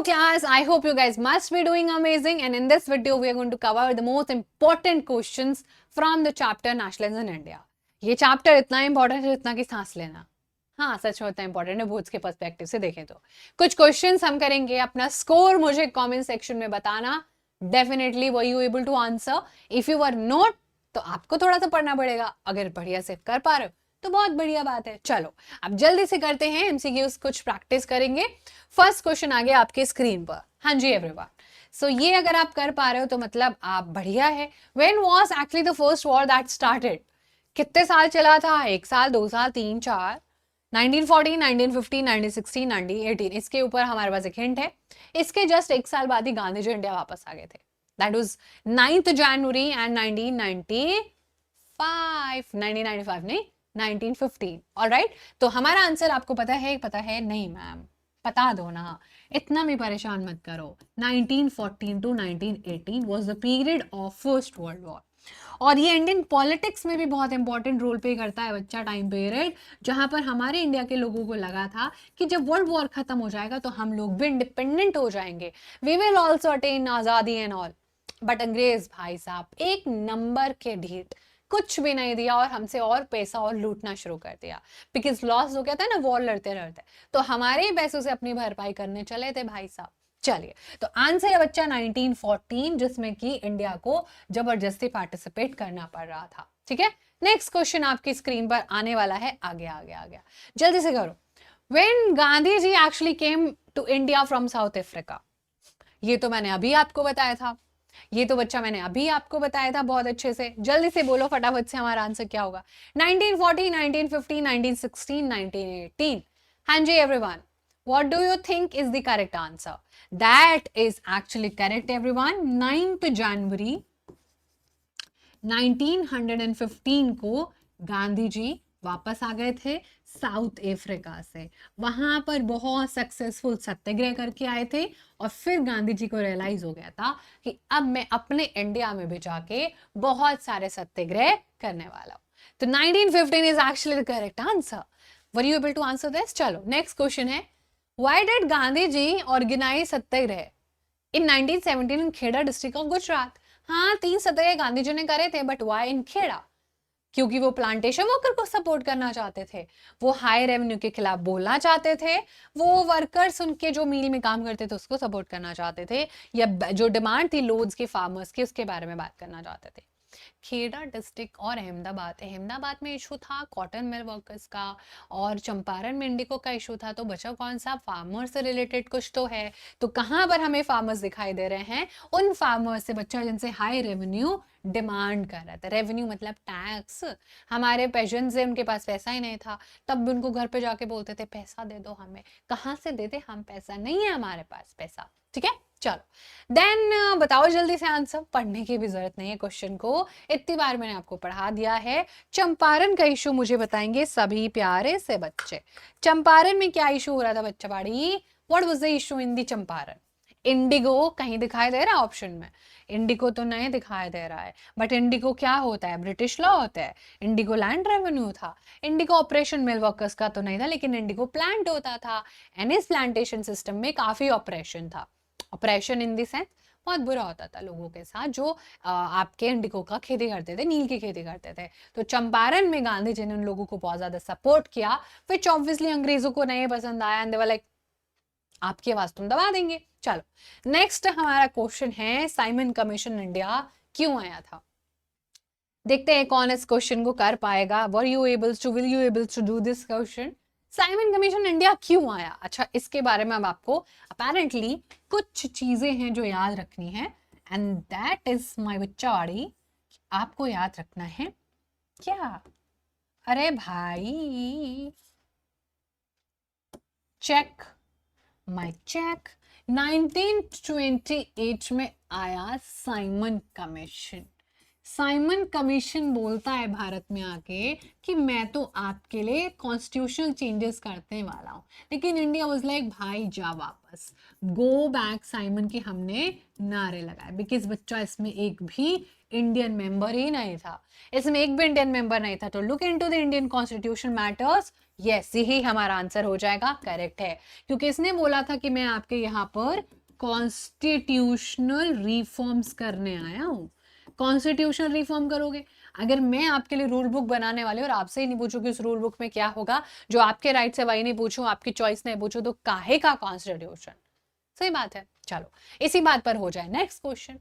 class, I hope you guys must be doing amazing, and in this video we are going to cover the most important questions from the chapter Nationalism in India. ये chapter इतना important है जितना कि सांस लेना. हाँ, सच में उतना इंपॉर्टेंट है बोर्ड्स के पर्सपेक्टिव से देखें तो. कुछ क्वेश्चंस हम करेंगे. अपना स्कोर मुझे कमेंट सेक्शन में बताना. Definitely were you able to answer. If you are not तो आपको थोड़ा सा पढ़ना पड़ेगा. अगर बढ़िया से कर पा रहे हो तो बहुत बढ़िया बात है. चलो अब जल्दी से करते हैं. एमसीक्यूज कुछ प्रैक्टिस करेंगे. फर्स्ट क्वेश्चन आ गया आपके स्क्रीन पर. हाँ जी एवरीवन. सो ये अगर आप कर पा रहे हो तो मतलब आप बढ़िया है. When was actually the first war that started? कितने साल चला था? 1 साल, 2 साल, 3, 4? 1914, 1915, 1916, 1918. इसके ऊपर हमारे पास एक हिंट है. इसके जस्ट 1 साल बाद ही गांधी जी इंडिया वापस आ गए थे. That was 9th January and 1995 नहीं 1915. ऑलराइट. तो हमारा आंसर आपको पता है नहीं मैम? बता दो ना, इतना भी परेशान मत करो. 1914 to 1918 was the period of first world war. और ये इंडियन पॉलिटिक्स में भी बहुत इंपॉर्टेंट रोल प्ले करता है बच्चा. टाइम पीरियड जहां पर हमारे इंडिया के लोगों को लगा था कि जब वर्ल्ड वॉर खत्म हो जाएगा तो हम लोग भी इंडिपेंडेंट हो जाएंगे. वी विल ऑल्सो अटेन आजादी एंड ऑल. बट अंग्रेज भाई साहब एक नंबर के ढीठ, कुछ भी नहीं दिया और हमसे और पैसा और लूटना शुरू कर दिया. बिकॉज लॉस हो गया था ना वॉर लड़ते लड़ते. तो हमारे ही पैसों से अपनी भरपाई करने चले थे भाई साहब. चलिए, तो आंसर है बच्चा 1914, जिसमें कि इंडिया को जबरदस्ती पार्टिसिपेट करना पड़ रहा था. ठीक है. नेक्स्ट क्वेश्चन आपकी स्क्रीन पर आने वाला है. आगे आगे आगे जल्दी से करो. When Gandhi ji actually came to India from South Africa? ये तो मैंने अभी आपको बताया था. ये तो बच्चा मैंने अभी आपको बताया था बहुत अच्छे से. जल्दी से बोलो फटाफट से हमारा आंसर क्या होगा. 1940, 1950, 1916, 1918. हाँ जी everyone. What do you think is the correct answer? That is actually correct everyone. 9th जनवरी 1915 को गांधी जी वापस आ गए थे साउथ अफ्रीका से. वहां पर बहुत सक्सेसफुल सत्याग्रह करके आए थे और फिर गांधी जी को रियलाइज हो गया था कि अब मैं अपने इंडिया में भी जाके बहुत सारे सत्याग्रह करने वाला हूं. तो 1915 is actually the correct answer. Were you able to answer this? चलो नेक्स्ट क्वेश्चन है. Why did Gandhi ji organize satyagraha in 1917 in Kheda district of Gujarat? हाँ, 3 सत्याग्रह गांधी जी ने करे थे, बट why in खेड़ा? क्योंकि वो प्लांटेशन वर्कर को सपोर्ट करना चाहते थे. वो हाई रेवेन्यू के खिलाफ बोलना चाहते थे. वो वर्कर्स उनके जो मिल में काम करते थे उसको सपोर्ट करना चाहते थे. या जो डिमांड थी लोड्स के फार्मर्स की उसके बारे में बात करना चाहते थे. खेड़ा डिस्ट्रिक्ट और अहमदाबाद में इशू था कॉटन मिल वर्कर्स का, और चंपारण में इंडिको का इशू था. तो बचा कौन सा? फार्मर से रिलेटेड कुछ तो है. तो कहां पर हमें फार्मर्स दिखाई दे रहे हैं? उन फार्मर्स से बच्चा जिनसे हाई रेवेन्यू डिमांड कर रहा था. रेवेन्यू मतलब टैक्स. हमारे पेशेंट से उनके पास पैसा ही नहीं था, तब उनको घर पे जाके बोलते थे पैसा दे दो हमें. कहां से दे दे हम? पैसा नहीं है हमारे पास पैसा. ठीक है. चलो देन बताओ जल्दी से आंसर. पढ़ने की भी जरूरत नहीं है क्वेश्चन को, इतनी बार मैंने आपको पढ़ा दिया है. चंपारण का इशू मुझे बताएंगे सभी प्यारे से बच्चे. चंपारण में क्या इशू हो रहा था बच्चा बाड़ी? What was the issue in the Champaran? Indigo कहीं दिखाई दे रहा है ऑप्शन में? इंडिगो तो नहीं दिखाई दे रहा है. बट इंडिगो क्या होता है? ब्रिटिश लॉ होता है. इंडिगो लैंड रेवेन्यू था. इंडिगो ऑपरेशन मिल वर्कर्स का तो नहीं था, लेकिन इंडिगो प्लांट होता था. एंड इस प्लांटेशन सिस्टम में काफी ऑपरेशन था. ऑपरेशन इन द सेंस बहुत बुरा होता था लोगों के साथ जो आपके इंडिगो का खेती करते थे, नील की खेती करते थे. तो चंपारण में गांधी जी ने उन लोगों को बहुत ज्यादा सपोर्ट किया, विच ऑब्वियसली अंग्रेजों को नहीं पसंद आया. एंड दे वर लाइक आपकी आवाज तुम दबा देंगे. चलो नेक्स्ट हमारा क्वेश्चन है साइमन कमीशन इंडिया क्यों आया था? देखते हैं कौन इस क्वेश्चन को कर पाएगा. Will you able to do this question? Simon Commission India क्यों आया? अच्छा, इसके बारे में अब आपको अपेरेंटली कुछ चीजें हैं जो याद रखनी है. एंड दैट इज माय बच्चाड़ी. आपको याद रखना है क्या? अरे भाई चेक माय चेक. 1928 में आया साइमन कमीशन. साइमन कमीशन बोलता है भारत में आके कि मैं तो आपके लिए कॉन्स्टिट्यूशनल चेंजेस करने वाला हूं, लेकिन इंडिया वाज लाइक भाई जा वापस, गो बैक साइमन के हमने नारे लगाए, बिकॉज बच्चा इसमें एक भी इंडियन मेंबर ही नहीं था, इसमें एक भी इंडियन मेंबर नहीं था। तो look into the Indian constitution matters, yes यही हमारा आंसर हो जाएगा, करेक्ट है, क्योंकि इसने बोला था कि मैं आपके यहाँ पर कॉन्स्टिट्यूशनल रिफॉर्म्स करने आया हूं। कॉन्स्टिट्यूशनल रिफॉर्म करोगे, अगर मैं आपके लिए रूल बुक बनाने वाली और आपसे ही नहीं पूछूं कि उस रूल बुक में क्या होगा, जो आपके राइट है वही नहीं पूछूं, आपकी चॉइस नहीं पूछूं, तो काहे का कॉन्स्टिट्यूशन। सही बात है। चलो इसी बात पर हो जाए next question.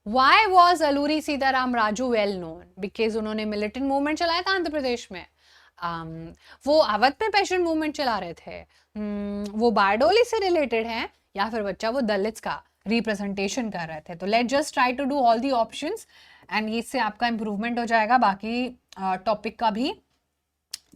Why was Alluri Sitaram Raju well known? Because उन्होंने मिलिटेंट मूवमेंट चलाया था आंध्र प्रदेश में। वो अवध में पेशेंट मूवमेंट चला रहे थे। वो बारडोली से रिलेटेड है, या फिर बच्चा वो दलित्स का रिप्रेजेंटेशन कर रहे थे। तो let just try to do all the options and इससे आपका इंप्रूवमेंट हो जाएगा बाकी टॉपिक का भी।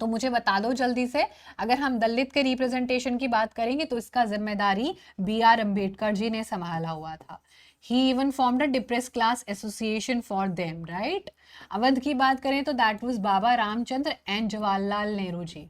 तो मुझे बता दो जल्दी से, अगर हम दलित के रिप्रेजेंटेशन की बात करेंगे तो इसका जिम्मेदारी बी आर अम्बेडकर जी ने संभाला हुआ था। He even formed a depressed class association for them, right? Awadh की बात करें तो that was Baba Ramachandra and Jawaharlal Nehru ji.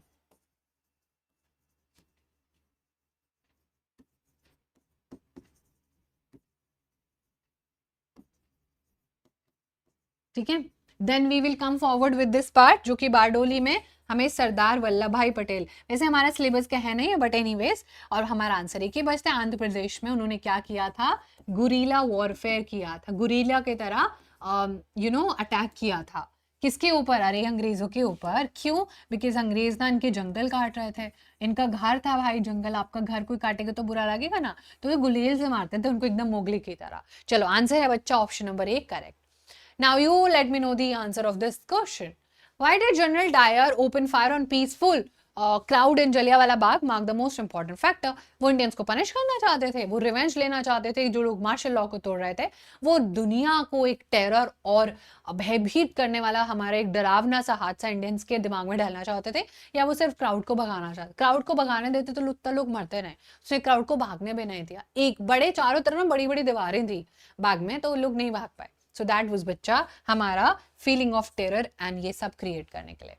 ठीक है, then we will come forward with this part, जो कि बारडोली में हमें सरदार वल्लभ भाई पटेल, वैसे हमारा सिलेबस का है नहीं, बट एनीवेज, और हमारा आंसर एक ही बचता है। आंध्र प्रदेश में उन्होंने क्या किया था, गुरीला वॉरफेयर किया था, गुरीला की तरह अटैक किया था। किसके ऊपर? अरे अंग्रेजों के ऊपर। क्यों? बिकॉज अंग्रेज ना इनके जंगल काट रहे थे, इनका घर था भाई जंगल, आपका घर कोई काटेगा तो बुरा लगेगा ना, तो ये गुलेल से मारते थे उनको एकदम मोगली की तरह। चलो आंसर है बच्चा option number 1 correct. Now you let me know the answer of this question. Why did General Dyer open fire on peaceful crowd in Jallianwala Bagh? Mark the most important factor. वो Indians को punish करना चाहते थे, वो revenge लेना चाहते थे, जो लोग मार्शल लॉ को तोड़ रहे थे, वो दुनिया को एक टेरर और भयभीत करने वाला हमारा एक डरावना सा हादसा इंडियंस के दिमाग में डालना चाहते थे, या वो सिर्फ क्राउड को भगाना चाहते? क्राउड को भगाने देते तो लुत्ता लोग मरते रहे, उसने क्राउड को भागने भी नहीं दिया। एक बड़े चारों तरफ में बड़ी बड़ी दीवारें थी बाग में, तो लोग नहीं भाग पाए। सो दैट वाज बच्चा हमारा फीलिंग ऑफ टेरर एंड ये सब क्रिएट करने के लिए।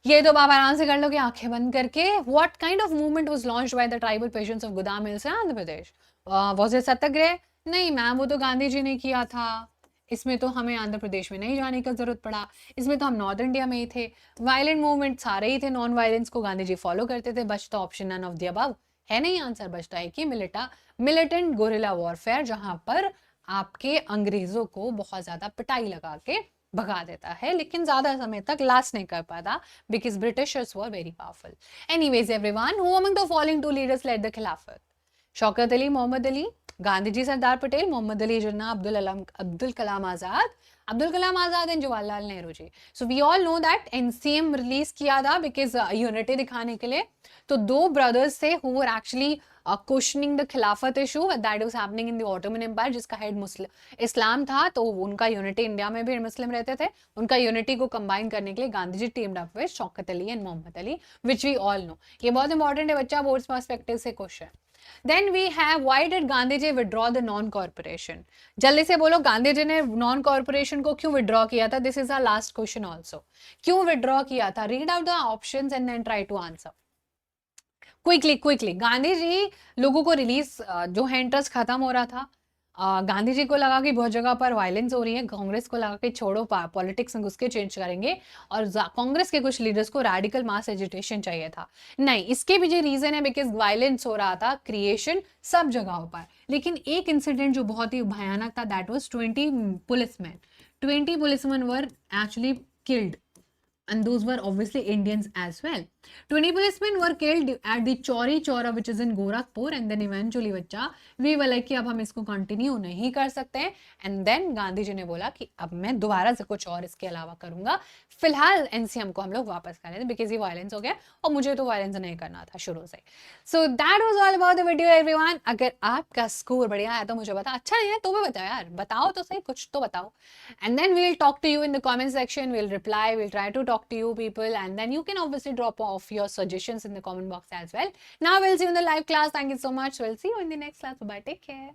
ये तो आप आराम से कर लोगे आंखें बंद करके। What kind of movement was launched by the tribal patients of Gudem hills in Andhra Pradesh? Was it satyagraha? नहीं मैम, वो तो गांधी जी ने किया था। इसमें तो हमें आंध्र प्रदेश में नहीं जाने का जरूरत पड़ा, इसमें तो हम नॉर्थ इंडिया में ही थे। वायलेंट मूवमेंट सारे ही थे, नॉन वायलेंस को गांधी जी फॉलो करते थे। बचता option none of the above है नहीं, आंसर बचता है कि मिलिटेंट गोरिल्ला वॉरफेयर, जहां पर आपके अंग्रेजों को बहुत ज्यादा पिटाई लगा के भगा देता है, लेकिन ज्यादा समय तक लास्ट नहीं कर पाता because Britishers were very powerful. Anyways everyone, who among the following two leaders led the Khilafat? Shaukat Ali, Mohammad Ali, Gandhi ji, Sardar Patel, Mohammad Ali Jinnah, Abdul Kalam Azad, Abdul Kalam Azad and Jawaharlal Nehru ji. So we all know that N C M release किया था बिकॉज यूनिटी दिखाने के लिए। तो दो ब्रदर्स थे who were actually questioning the Khilafat issue that was happening in the Ottoman empire, जिसका head Muslim इस्लाम था। तो उनका यूनिटी, इंडिया में भी मुस्लिम रहते थे, उनका यूनिटी को कंबाइन करने के लिए Gandhi ji teamed up with Shaukat Ali and Mohammad Ali, which we all know. ये बहुत इंपॉर्टेंट है बच्चा, बोर्ड्स पर्सपेक्टिव से question. Then we have, why did Gandhi ji withdraw the non-corporation? जल्दी से बोलो, गांधी जी ने नॉन कॉर्पोरेशन को क्यों विड्रॉ किया था? This is our last question also. क्यों विड्रॉ किया था? Read out the options and then try to answer quickly. Gandhi ji लोगों को रिलीज, जो है इंटरेस्ट खत्म हो रहा था, गांधी जी को लगा कि बहुत जगह पर वायलेंस हो रही है, कांग्रेस को लगा कि छोड़ो पॉलिटिक्स में घुस के चेंज करेंगे, और कांग्रेस के कुछ लीडर्स को रेडिकल मास एजिटेशन चाहिए था। नहीं, इसके पीछे रीजन है बिकॉज वायलेंस हो रहा था, क्रिएशन सब जगहों पर। लेकिन एक इंसिडेंट जो बहुत ही भयानक था, that was 20 policeman were actually killed, and those were obviously Indians as well. 20 policemen were killed at the Chauri Chaura, which is in Gorakhpur, and then eventually बच्चा we were like कि अब हम इसको continue नहीं कर सकते हैं, and then Gandhi ji ने बोला कि अब मैं दोबारा से कुछ और इसके अलावा करूंगा, फिलहाल एनसीएम को हम लोग वापस कर लेते बिकॉज ये वायलेंस हो गया और मुझे तो वायलेंस नहीं करना था शुरू से। So that was all about the video everyone. अगर आपका स्कोर बढ़िया है तो मुझे बता, अच्छा नहीं है तो भी बताओ यार, बताओ तो सही, कुछ तो बताओ, and then we'll talk to you in the comment section, we'll reply, we'll try to talk to you people, and then you can obviously drop off your suggestions in the comment box as well. Now we'll see you in the live class. Thank you so much. We'll see you in the next class. Bye, take care.